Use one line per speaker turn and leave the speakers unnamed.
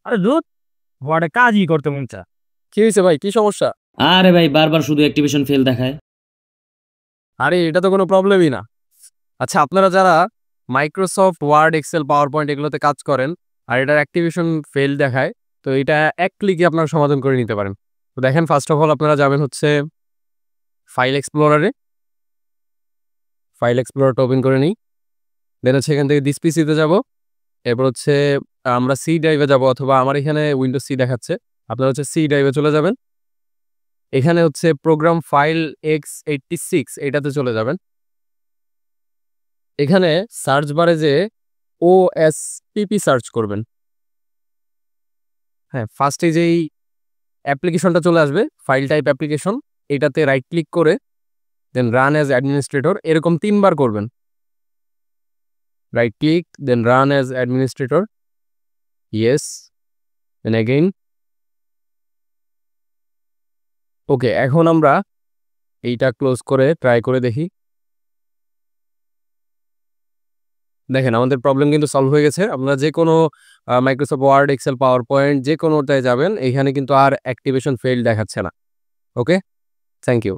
আরে ধুত, ওয়ার্ডে কাজই করতে মন চা।
কি হয়েছে ভাই, কি সমস্যা?
আরে ভাই বারবার শুধু অ্যাক্টিভেশন ফেল দেখায়।
আরে এটা তো কোনো প্রবলেমই না। আচ্ছা, আপনারা যারা Microsoft Word, Excel, PowerPoint এগুলোতে কাজ করেন আর এটার অ্যাক্টিভেশন ফেল দেখায়, তো এটা এক ক্লিকে আপনারা সমাধান করে নিতে পারেন। তো দেখেন, ফার্স্ট অফ অল আপনারা যাবেন হচ্ছে ফাইল এক্সপ্লোরারে। ফাইল এক্সপ্লোরারটা ওপেন করে নিই। দেন হচ্ছে এখান থেকে দিস পিসিতে যাব। এরপর হচ্ছে আমরা সি ড্রাইভে যাব, অথবা আমার এখানে উইন্ডোজ সি দেখাচ্ছে, আপনারা হচ্ছে সি ড্রাইভে চলে যাবেন। এখানে হচ্ছে প্রোগ্রাম ফাইল x86 এটাতে চলে যাবেন। এখানে সার্চ বারে যে ওএসপিপি সার্চ করবেন। হ্যাঁ, ফার্স্টে যেই অ্যাপ্লিকেশনটা চলে আসবে, ফাইল টাইপ অ্যাপ্লিকেশন, এটাতে রাইট ক্লিক করে দেন রান অ্যাজ অ্যাডমিনিস্ট্রেটর এরকম 3 বার করবেন। Right click, then run as administrator, yes, then again. Okay, এখন আমরা এইটা ক্লোজ করে ট্রাই করে দেখি। দেখেন, আমাদের প্রবলেম কিন্তু সলভ হয়ে গেছে। আপনারা যে কোনো Microsoft Word, Excel, PowerPoint যে কোনোটায় যাবেন, এখানে কিন্তু আর অ্যাক্টিভেশন ফেইল দেখাচ্ছে না। ওকে, থ্যাংক ইউ।